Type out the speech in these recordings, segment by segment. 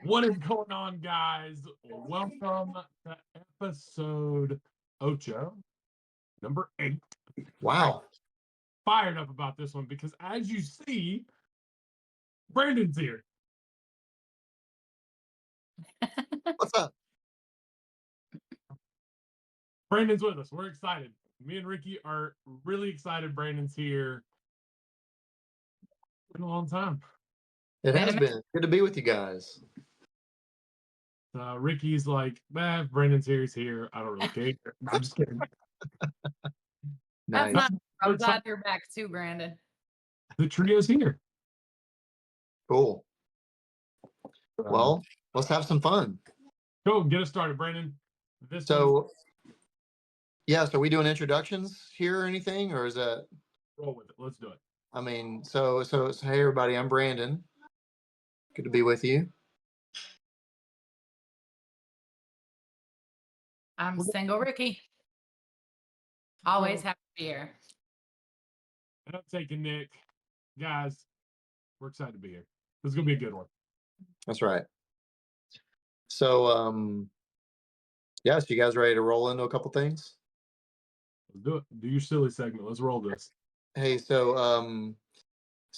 What is going on, guys? Welcome to episode Ocho, number 8. Wow. Fired up about this one because, as you see, Brandon's here. What's up? Brandon's with us. We're excited. Me and Ricky are really excited Brandon's here. It's been a long time. It has been good to be with you guys. Ricky's like, if Brandon's here, he's here. I don't really care. I'm just kidding. Nice. That's not. I'm glad you're back too, Brandon. The trio's here. Cool. Well, let's have some fun. Go get us started, Brandon. So we doing introductions here or anything, or is that? Roll with it. Let's do it. I mean, so hey everybody, I'm Brandon. Good to be with you. I'm single Ricky. Always happy to be here. And I'm taking Nick. Guys, we're excited to be here. This is going to be a good one. That's right. So, so you guys ready to roll into a couple things? Let's do it. Do your silly segment. Let's roll this. Hey, so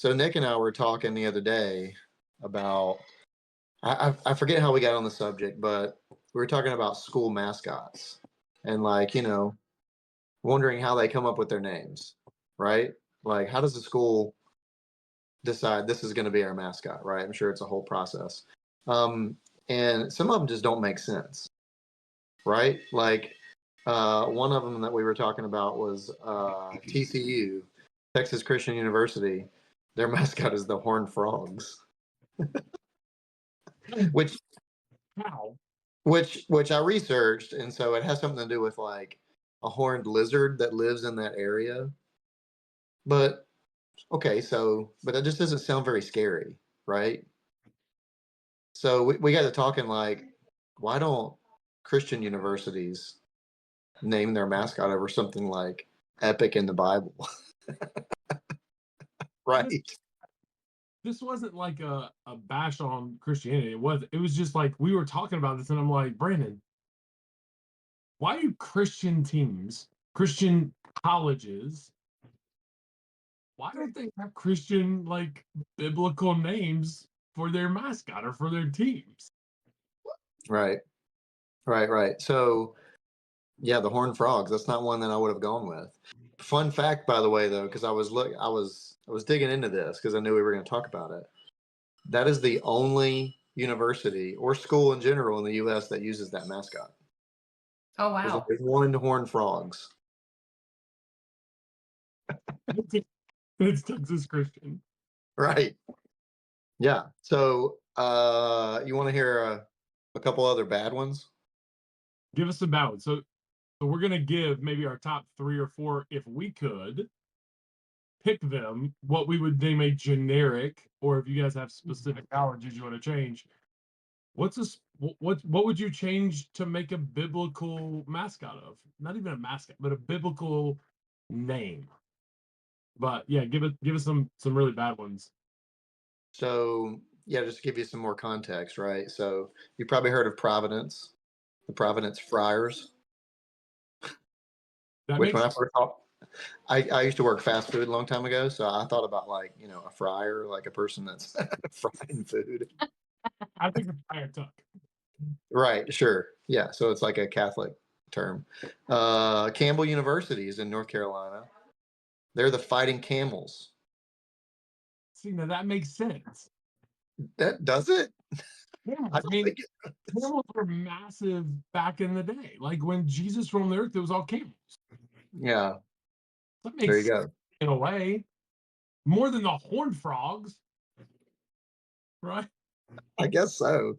Nick and I were talking the other day about, I forget how we got on the subject, but we were talking about school mascots and wondering how they come up with their names, right? Like, how does the school decide this is going to be our mascot, right? I'm sure it's a whole process. And some of them just don't make sense, right? Like, one of them that we were talking about was TCU, Texas Christian University. Their mascot is the Horned Frogs, which I researched, and so it has something to do with like a horned lizard that lives in that area. But okay, but that just doesn't sound very scary, right? So we got to talking like, why don't Christian universities name their mascot over something like epic in the Bible? Right. This wasn't like a bash on Christianity. It was just like we were talking about this, and I'm like, Brandon, why do Christian teams, Christian colleges, why don't they have Christian like biblical names for their mascot or for their teams? Right. So yeah, the Horned Frogs. That's not one that I would have gone with. Fun fact, by the way, though, because I was digging into this because I knew we were going to talk about it. That is the only university or school in general in the U.S. that uses that mascot. Oh wow! There's one Horned Frogs. It's Texas Christian. Right. Yeah. So you want to hear a couple other bad ones? Give us a bad one. So we're gonna give maybe our top 3 or 4 if we could pick them. What we would name a generic, or if you guys have specific allergies you want to change. What would you change to make a biblical mascot of? Not even a mascot, but a biblical name. But yeah, give us some really bad ones. So yeah, just to give you some more context, right? So you probably heard of Providence, the Providence Friars. Which when I first thought, I used to work fast food a long time ago, so I thought about like a fryer, like a person that's frying food. I think a fryer tuck. Right, sure, yeah. So it's like a Catholic term. Campbell University is in North Carolina. They're the Fighting Camels. See, now that makes sense. That does it? Yeah, I mean, camels were massive back in the day. Like when Jesus roamed the earth, it was all camels. Yeah. That makes there you go. In a way, more than the Horned Frogs, right? I guess so.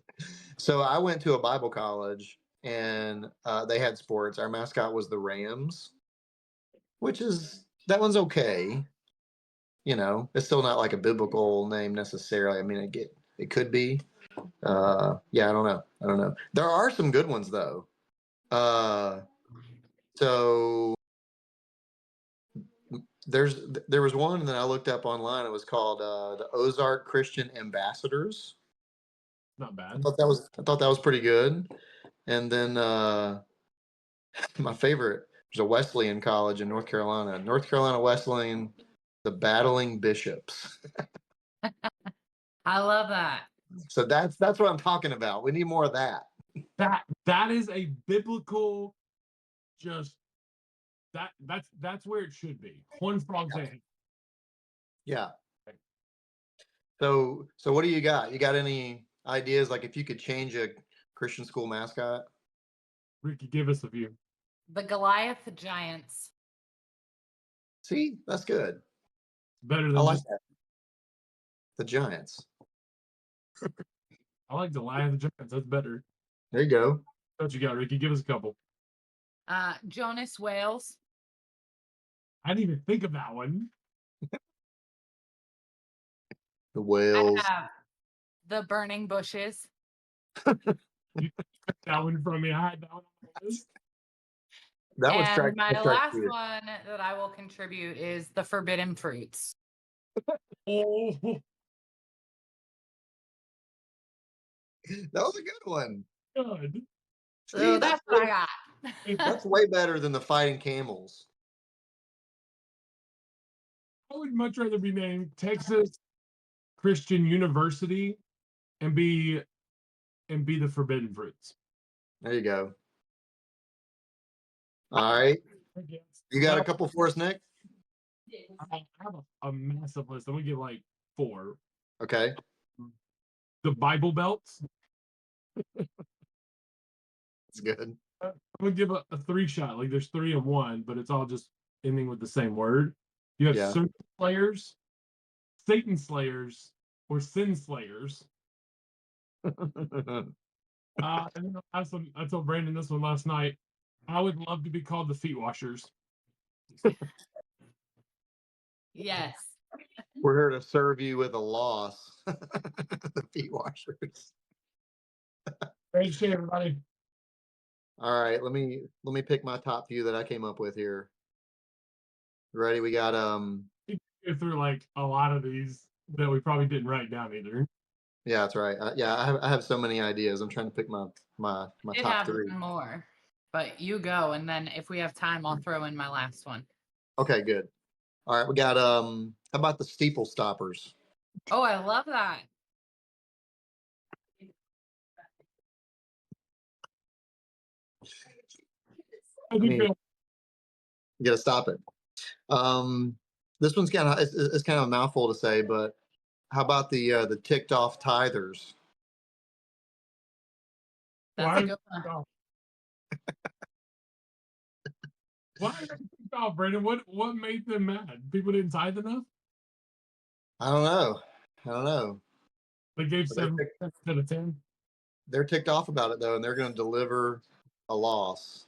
So I went to a Bible college, and they had sports. Our mascot was the Rams, that one's okay. It's still not like a biblical name necessarily. I mean, it could be. Yeah, I don't know. There are some good ones though. So there was one that I looked up online. It was called the Ozark Christian Ambassadors. not I bad. thought that was pretty good. And then my favorite was a Wesleyan college in North Carolina. North Carolina Wesleyan, the Battling Bishops. I love that. So that's what I'm talking about. We need more of that. That is a biblical, just that's where it should be. Horned frogs. Yeah. So what do you got? You got any ideas? Like if you could change a Christian school mascot? Ricky, give us a few. The Goliath Giants. See, that's good. Better I than like just. that. The Giants. I like the Lion of the Giants. That's better. There you go. What you got, Ricky? Give us a couple. Jonas Wales. I didn't even think of that one. The I Whales. have the Burning Bushes. You took that one from me. I had that one on my list. That was And my last weird. one that I will contribute is the Forbidden Fruits. Oh, That was a good one. God. So See, that's what I got. that's way better than the Fighting Camels. I would much rather be named Texas Christian University and be the Forbidden Fruits. There you go. All right. You got a couple for us, Nick? I have a massive list. I'm gonna give like 4. Okay. The Bible belts. That's good. I'm gonna give a 3 shot. Like there's 3 in 1, but it's all just ending with the same word. You have Yeah. Serpent Slayers, Satan Slayers, or Sin Slayers. And then I told Brandon this one last night. I would love to be called the Feet Washers. Yes. We're here to serve you with a loss. The Feet Washers. Great shit, everybody. All right, let me pick my top few that I came up with here. Ready? We got Go through like a lot of these that we probably didn't write down either. yeah, that's right. I have so many ideas. I'm trying to pick my I did top have 3. one more, but you go, and then if we have time, I'll throw in my last one. Okay, good. All right, we got how about the Steeple Stoppers? Oh, I love that. I think You gotta stop it. This one's kind of it's kind of a mouthful to say, but how about the ticked off tithers? That's a good one. Why are they kicked off, Brandon? What made them mad? People didn't tithe enough? I don't know. They gave But they're 7 ticked- out of 10. They're ticked off about it though, and they're going to deliver a loss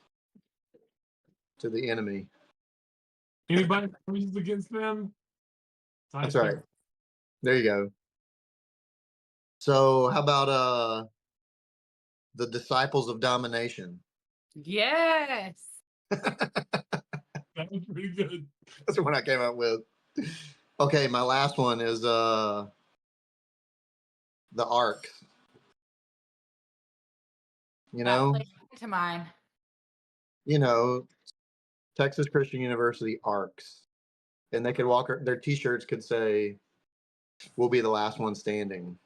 to the enemy. Anybody that reasons against them? That's right. There you go. So how about the Disciples of Domination? Yes. That was pretty good. That's the one I came up with. Okay, my last one is the Ark. That played into mine. Texas Christian University Arcs. And they could their t-shirts could say, "We'll be the last one standing."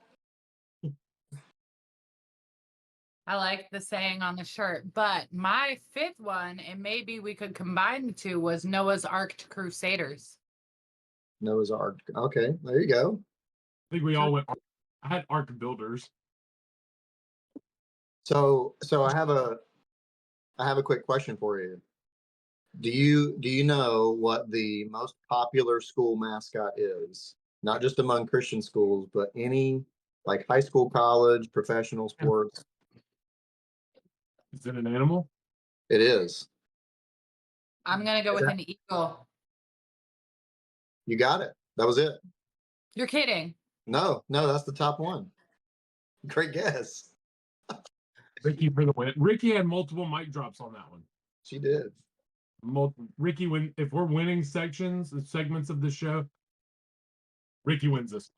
I like the saying on the shirt, but my 5th one, and maybe we could combine the two, was Noah's Ark Crusaders. Noah's Ark. Okay, there you go. I think we all went. I had Ark Builders. So I have a quick question for you. Do you know what the most popular school mascot is? Not just among Christian schools, but any like high school, college, professional sports. Is it an animal? It is. I'm going to go with an eagle. You got it. That was it. You're kidding. No, that's the top one. Great guess. Ricky for the win. Ricky had multiple mic drops on that one. She did. Ricky, if we're winning segments of the show, Ricky wins this.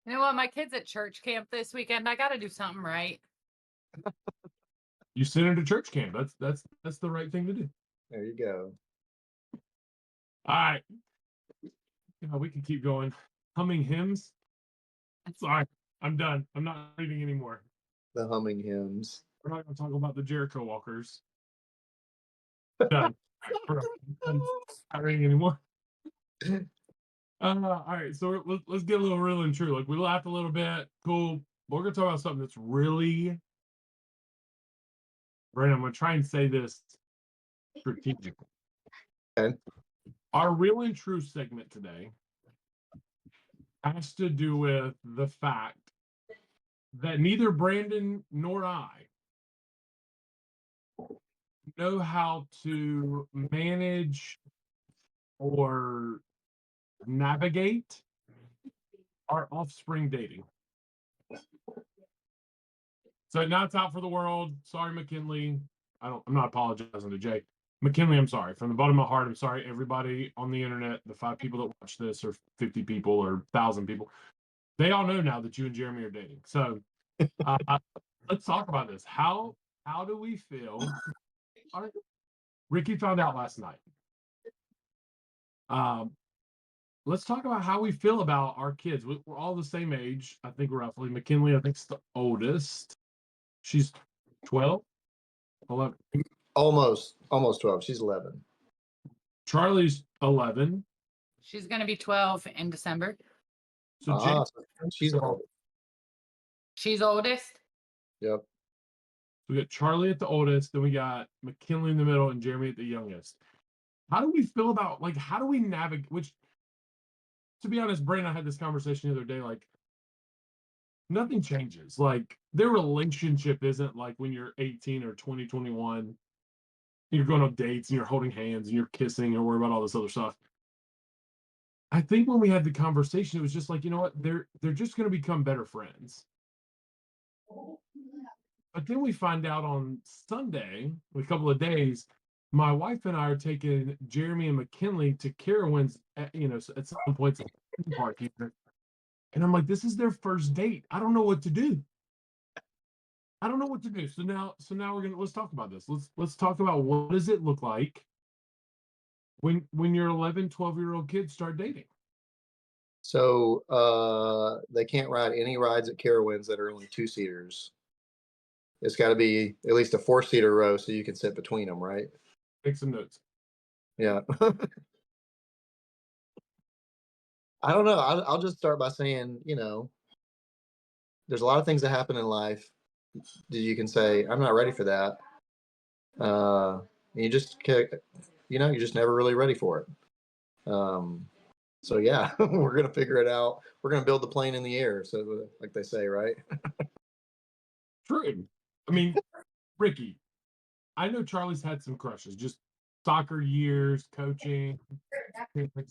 You know what? My kid's at church camp this weekend. I got to do something right. You send her to church camp. That's the right thing to do. There you go. All right. We can keep going. Humming hymns. Sorry, I'm done. I'm not reading anymore. The humming hymns. We're not going to talk about the Jericho walkers. Done. I'm not reading anymore. All right, so let's get a little real and true. Like we laughed a little bit, cool. But we're gonna talk about something that's really, Brandon. I'm gonna try and say this strategically. Okay. Our real and true segment today has to do with the fact that neither Brandon nor I know how to manage or navigate our offspring dating. So now it's out for the world. Sorry, McKinley. I'm not apologizing to Jay. McKinley, I'm sorry. From the bottom of my heart, I'm sorry. Everybody on the internet, the 5 people that watch this, or 50 people, or 1,000 people, they all know now that you and Jeremy are dating. So let's talk about this. How do we feel? Rikki found out last night. Let's talk about how we feel about our kids. We're all the same age, I think, roughly. McKinley, I think, is the oldest. She's 12, 11. Almost 12. She's 11. Charlie's 11. She's going to be 12 in December. So Jay, So she's old. She's oldest. Yep. we got Charlie at the oldest, then we got McKinley in the middle, and Jeremy at the youngest. How do we feel about, like, how do we navigate? Which, to be honest, Brandon and I had this conversation the other day. Like, nothing changes. Like, their relationship isn't like when you're 18 or 20, 21. You're going on dates and you're holding hands and you're kissing or worry about all this other stuff. I think when we had the conversation, it was just like, you know what? They're just going to become better friends. But then we find out on Sunday, in a couple of days, my wife and I are taking Jeremy and McKinley to Carowinds, at some points at the park here. And I'm like, this is their first date. I don't know what to do. So now let's talk about this. Let's talk about what does it look like when your 11, 12-year-old kids start dating. So they can't ride any rides at Carowinds that are only 2-seaters. It's got to be at least a 4-seater row so you can sit between them, right? Take some notes. Yeah. I don't know. I'll just start by saying, there's a lot of things that happen in life that you can say, I'm not ready for that. And you just, you're just never really ready for it. So yeah, we're going to figure it out. We're going to build the plane in the air. So like they say, right? True. I mean, Rikki, I know Charlie's had some crushes, just soccer years, coaching,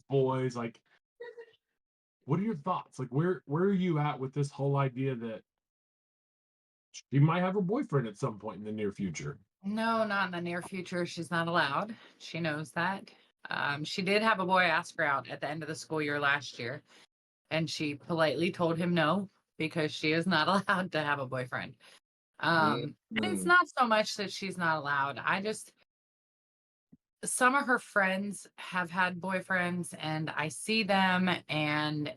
boys. Like, what are your thoughts? Like, where are you at with this whole idea that she might have a boyfriend at some point in the near future? No, not in the near future. She's not allowed. She knows that. She did have a boy ask her out at the end of the school year last year, and she politely told him no because she is not allowed to have a boyfriend. And it's not so much that she's not allowed. Some of her friends have had boyfriends, and I see them, and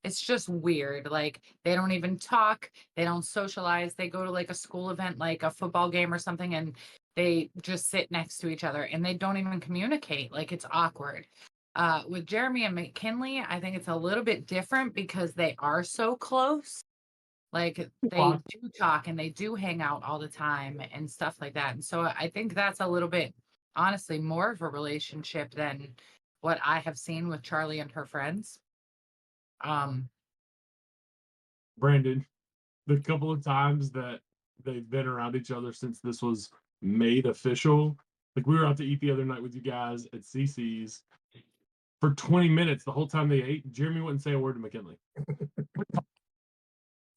it's just weird. Like, they don't even talk, they don't socialize. They go to like a school event, like a football game or something, and they just sit next to each other and they don't even communicate. Like, it's awkward. With Jeremy and McKinley, I think it's a little bit different because they are so close. Like, they do talk and they do hang out all the time and stuff like that. And so I think that's a little bit, honestly, more of a relationship than what I have seen with Charlie and her friends. Brandon, the couple of times that they've been around each other since this was made official, like we were out to eat the other night with you guys at CC's for 20 minutes. The whole time they ate, Jeremy wouldn't say a word to McKinley.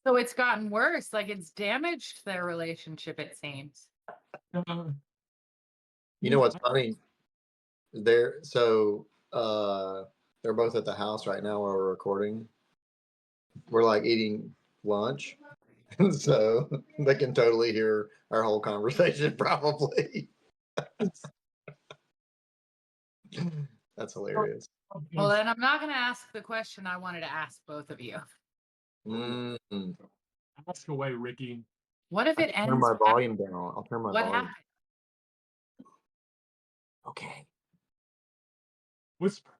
So it's gotten worse. Like, it's damaged their relationship, it seems. You know what's funny? They're both at the house right now while we're recording. we're like eating lunch, so they can totally hear our whole conversation probably. That's hilarious. Well, then I'm not going to ask the question I wanted to ask both of you. Mm. Ask away, Ricky. What if it Turn ends? my volume down. I'll turn my What volume. happened? Okay. Whisper.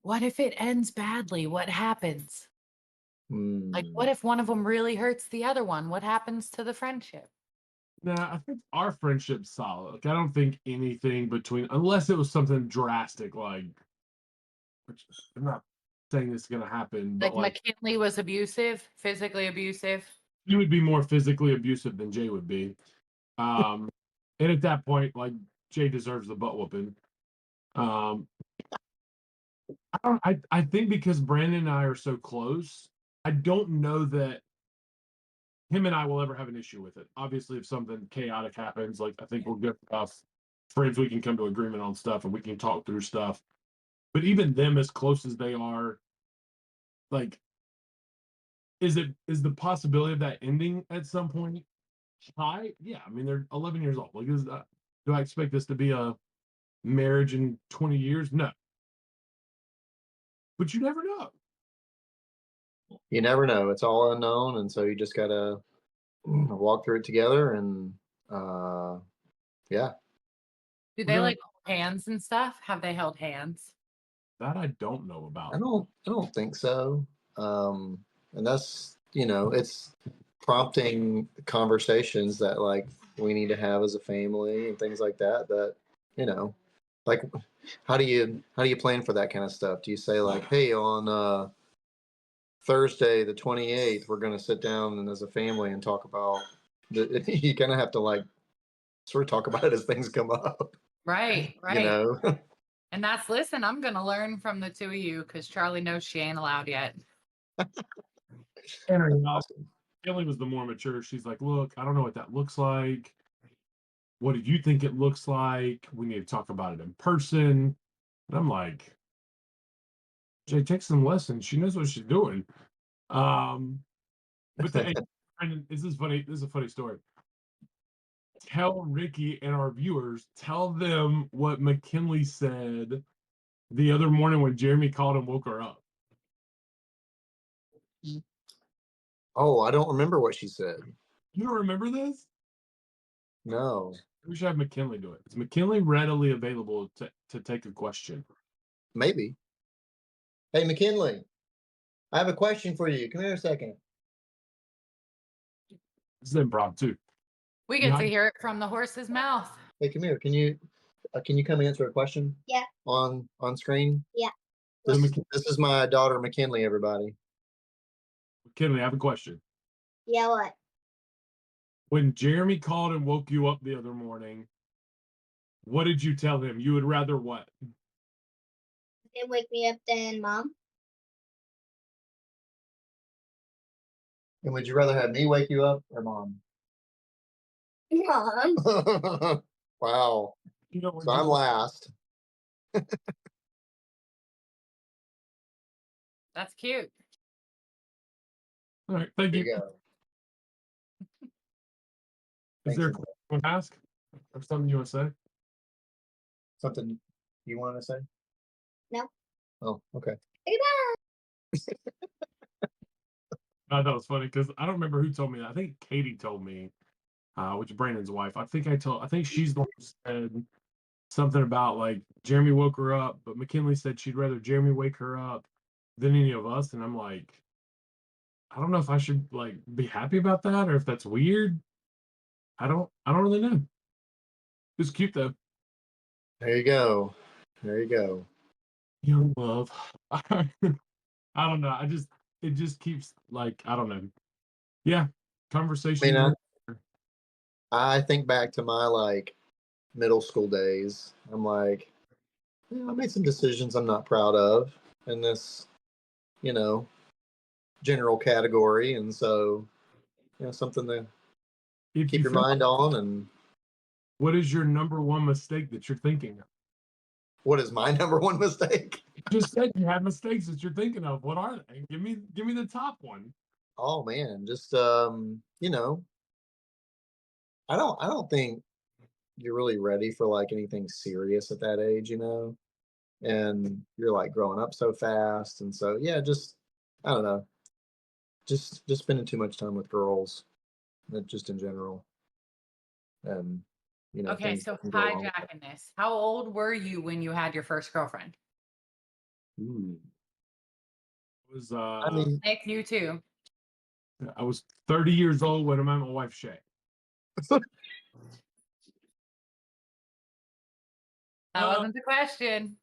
What if it ends badly? What happens? Like, Mm. what if one of them really hurts the other one? What happens to the friendship? Nah, I think our friendship's solid. Like, I don't think anything between, unless it was something drastic, like, which I'm not saying this is gonna happen, but Like, like McKinley was abusive, physically abusive. he would be more physically abusive than Jay would be. And at that point, like Jay deserves the butt whooping. Um, I think because Brandon and I are so close, I don't know that him and I will ever have an issue with it. Obviously, if something chaotic happens, like I think we're good enough friends, we can come to agreement on stuff and we can talk through stuff. But even them, as close as they are, like, is the possibility of that ending at some point high? Yeah, I mean they're 11 years old. Like, do I expect this to be a marriage in 20 years? No, but you never know. You never know. It's all unknown, and so you just gotta walk through it together. And yeah, Do We're they gonna- like hold hands and stuff? Have they held hands? That I don't know about. I don't think so. And that's it's prompting conversations that like we need to have as a family and things like that. That like how do you plan for that kind of stuff? Do you say like, hey, on Thursday the 28th, we're going to sit down and as a family and talk about you kind of have to like sort of talk about it as things come up. Right, right. You know. And that's, listen, I'm going to learn from the two of you because Charlie knows she ain't allowed yet. Awesome. Kelly was the more mature. She's like, look, I don't know what that looks like. What do you think it looks like? We need to talk about it in person. And I'm like, Jay, take some lessons. She knows what she's doing. But hey, Brandon, this is funny. This is a funny story. Tell Ricky and our viewers, tell them what McKinley said the other morning when Jeremy called and woke her up. Oh, I don't remember what she said. You don't remember this? No. We should have McKinley do it. Is McKinley readily available to take a question? Maybe. Hey, McKinley, I have a question for you. Come here a second. This is impromptu. We Yeah. get to hear it from the horse's mouth. Hey, come here. Can you come answer a question? Yeah. On screen? Yeah. This is my daughter McKinley, everybody. McKinley, I have a question. Yeah, what? When Jeremy called and woke you up the other morning, what did you tell him? You would rather what? They wake me up than mom. And would you rather have me wake you up or mom? Mom. Wow. You know, when So I'm last. That's cute. all right, thank There you. you go. Is there a Thanks. question you want to ask or something you want to say? Something you want to say? No. Oh, okay. I thought it was funny because I don't remember who told me that. I think Katie told me, which is Brandon's wife. I think she's the one who said something about like Jeremy woke her up, but McKinley said she'd rather Jeremy wake her up than any of us. And I'm like, I don't know if I should like be happy about that or if that's weird. I don't really know. It's cute though. There you go. There you go. Young love. I don't know. It just keeps like, I don't know. Yeah. Conversation. I mean, I think back to my like middle school days. I'm like, I made some decisions I'm not proud of in this, general category, and so something to If keep you your feel mind on. And what is your number one mistake that you're thinking of? What is my number one mistake? Just said you have mistakes that you're thinking of. What are they? Give me the top one. Oh man, just you know, I don't think you're really ready for like anything serious at that age, you know, and you're like growing up so fast, and so yeah, just I don't know, just spending too much time with girls, just in general, and you know Okay, things so can go wrong. hijacking this. How old were you when you had your first girlfriend? Ooh. It was I mean, Nick, you too. I was 30 years old when I met my wife Shay. That Uh, wasn't the question.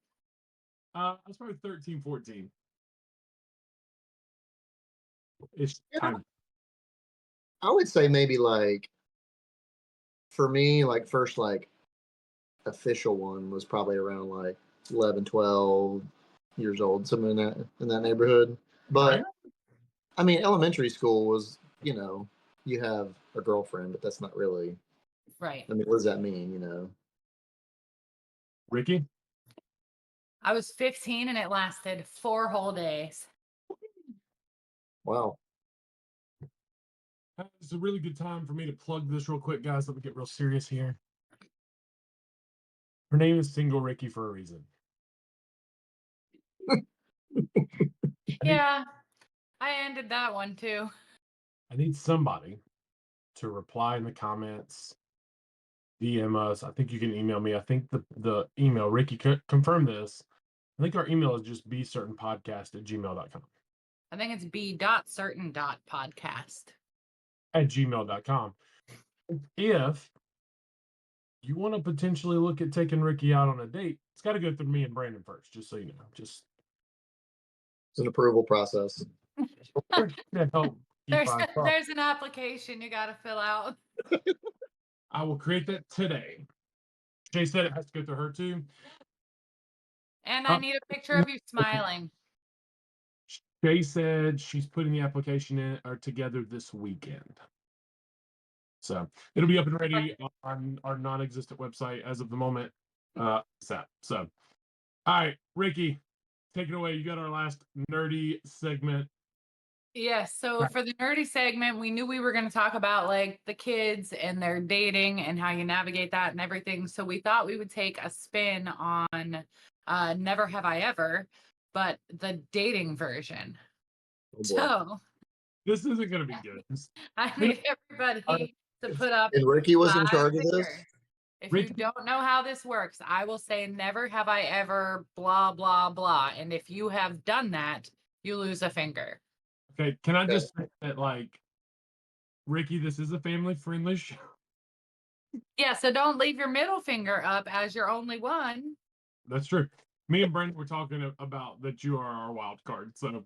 I was probably 13, 14. It's yeah, time. I would say maybe like for me, like first like official one was probably around like 11, 12 years old, something in that neighborhood. But Okay. I mean, elementary school was, you know, you have a girlfriend, but that's not really. Right. I mean, what does that mean? You know, Ricky? I was 15 and it lasted 4 whole days. wow. It's a really good time for me to plug this real quick, guys. Let me get real serious here. Her name is Single Ricky for a reason. Yeah, I ended that one too. I need somebody to reply in the comments, DM us. I think you can email me. I think the email, Ricky, confirm this. I think our email is just bcertainpodcast@gmail.com. I think it's b.certain.podcast. @gmail.com. If you want to potentially look at taking Ricky out on a date, it's got to go through me and Brandon first, just so you know. Just It's an approval process. to help keep There's our thoughts. there's an application you got to fill out. I will create that today. Jay said it has to go through her too. And I need a picture of you smiling. Jay said she's putting the application in or together this weekend. So it'll be up and ready on our non-existent website as of the moment. So all right, Ricky, take it away. You got our last nerdy segment. Yes, so for the nerdy segment, we knew we were going to talk about like the kids and their dating and how you navigate that and everything. So we thought we would take a spin on Never Have I Ever, but the dating version. Oh boy. So This isn't going to be good. I need everybody to put up And Ricky was in 5 charge of this. fingers. If you don't know how this works, I will say never have I ever blah blah blah. And if you have done that, you lose a finger. Okay, can I just say that, like, Ricky, this is a family-friendly show. Yeah, so don't leave your middle finger up as your only one. That's true. Me and Brent were talking about that you are our wild card, so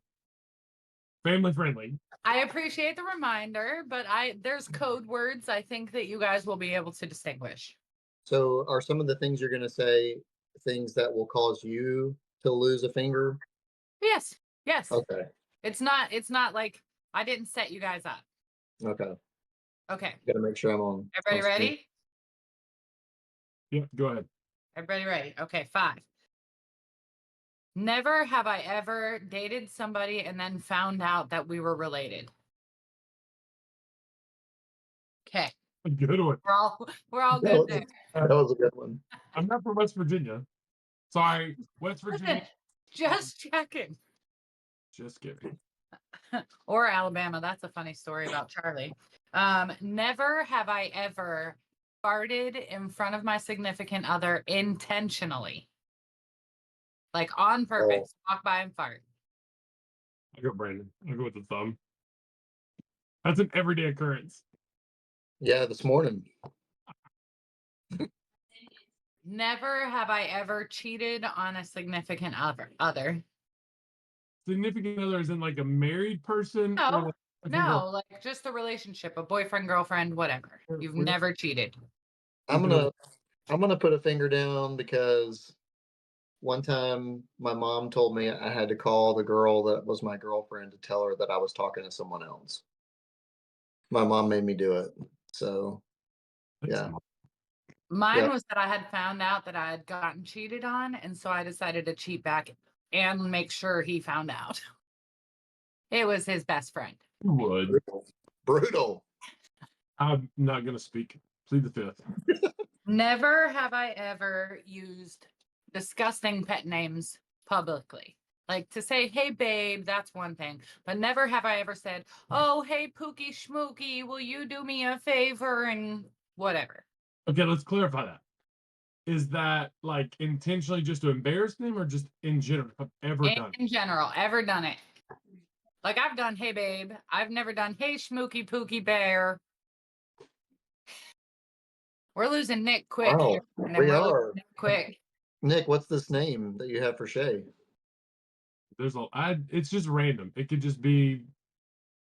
family-friendly. I appreciate the reminder, but there's code words I think that you guys will be able to distinguish. So, are some of the things you're going to say things that will cause you to lose a finger? Yes. Yes. Okay. It's not like I didn't set you guys up. Okay. Okay. Got to make sure I'm on. Everybody on screen. ready? Yeah, go ahead. Everybody ready? Okay, 5. Never have I ever dated somebody and then found out that we were related. Okay. Good one. We're all That good was, there. that was a good one. I'm not from West Virginia. Sorry, West Listen, Virginia. just checking. Just kidding. Or Alabama. That's a funny story about Charlie. Never have I ever farted in front of my significant other intentionally. Like on purpose. Walk by and fart. I'll go Brandon. I'll go with the thumb. That's an everyday occurrence. Yeah, this morning. Never have I ever cheated on a significant other. Significant other is in like a married person or No, like a no, like just a relationship, a boyfriend, girlfriend, whatever. You've never cheated. I'm gonna put a finger down because one time my mom told me I had to call the girl that was my girlfriend to tell her that I was talking to someone else. My mom made me do it. So Thanks, yeah. Mom. Mine Yep. was that I had found out that I had gotten cheated on, and so I decided to cheat back and make sure he found out. It was his best friend. You would. Brutal. Brutal. I'm not gonna speak. Plead the fifth. Never have I ever used disgusting pet names publicly. Like to say, hey, babe, that's one thing. But never have I ever said, oh, hey, Pookie Schmookie, will you do me a favor and whatever. Okay, let's clarify that. Is that like intentionally just to embarrass them or just in general? Have ever done it? In general, ever done it. Like I've done, hey, babe. I've never done, hey, Schmookie Pookie Bear. We're losing Nick quick Wow, here. And we we're losing are. Nick quick. Nick, what's this name that you have for Shay? There's it's just random. It could just be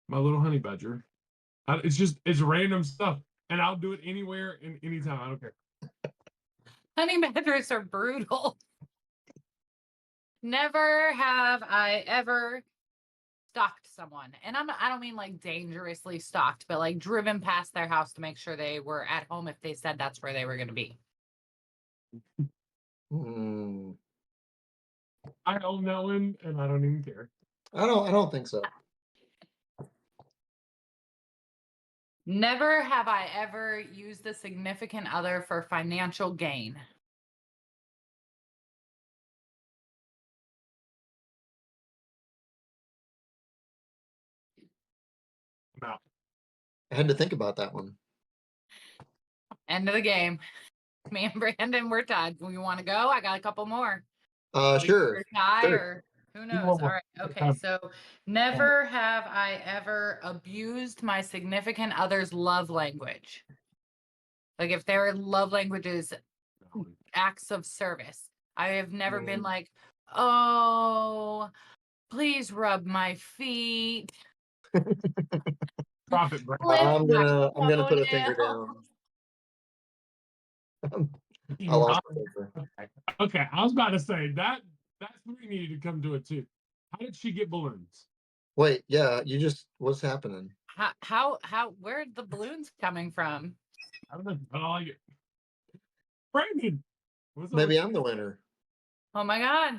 my little honey badger. It's random stuff, and I'll do it anywhere and anytime. I don't care. Honey badgers are brutal. Never have I ever stalked someone. And I don't mean like dangerously stalked, but like driven past their house to make sure they were at home if they said that's where they were going to be. Hmm. I own that one, and I don't even care. I don't think so. Never have I ever used a significant other for financial gain. I'm out. I had to think about that one. End of the game. Me and Brandon, we're tied. We want to go? I got a couple more. Sure. Or tie Sure. or who one knows? All more. right. Okay. So never have I ever abused my significant other's love language. Like if their love language is acts of service. I have never been like, oh, please rub my feet. Profit brand. Lift I'm my gonna put a finger toenail. down. I lost my finger. Okay, I was about to say that three needed to come to it too. How did she get balloons? Wait, yeah, what's happening? Where are the balloons coming from? I don't know. I don't like it. Brandon, what's up Maybe with- I'm the winner. Oh my God.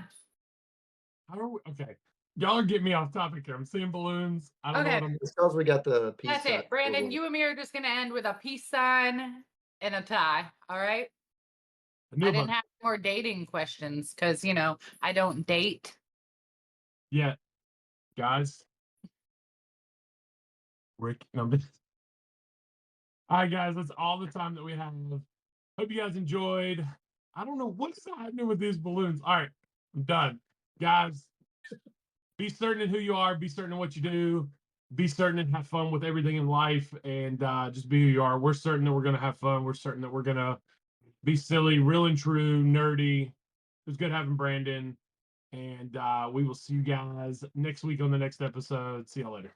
How are we? Okay, y'all are getting me off topic here. I'm seeing balloons. I don't know Okay. what I'm. It's because we got the peace That's sign. it. Brandon, you and me are just going to end with a peace sign and a tie. All right. I knew I about didn't have more dating questions because, I don't date. yet, guys. Rick, no, all right, guys. That's all the time that we have. Hope you guys enjoyed. I don't know what's happening with these balloons. All right, I'm done, guys. Be certain in who you are. Be certain in what you do. Be certain and have fun with everything in life, and just be who you are. We're certain that we're gonna have fun. We're certain that we're gonna be silly, real and true, nerdy. It was good having Brandon, and we will see you guys next week on the next episode. See y'all later.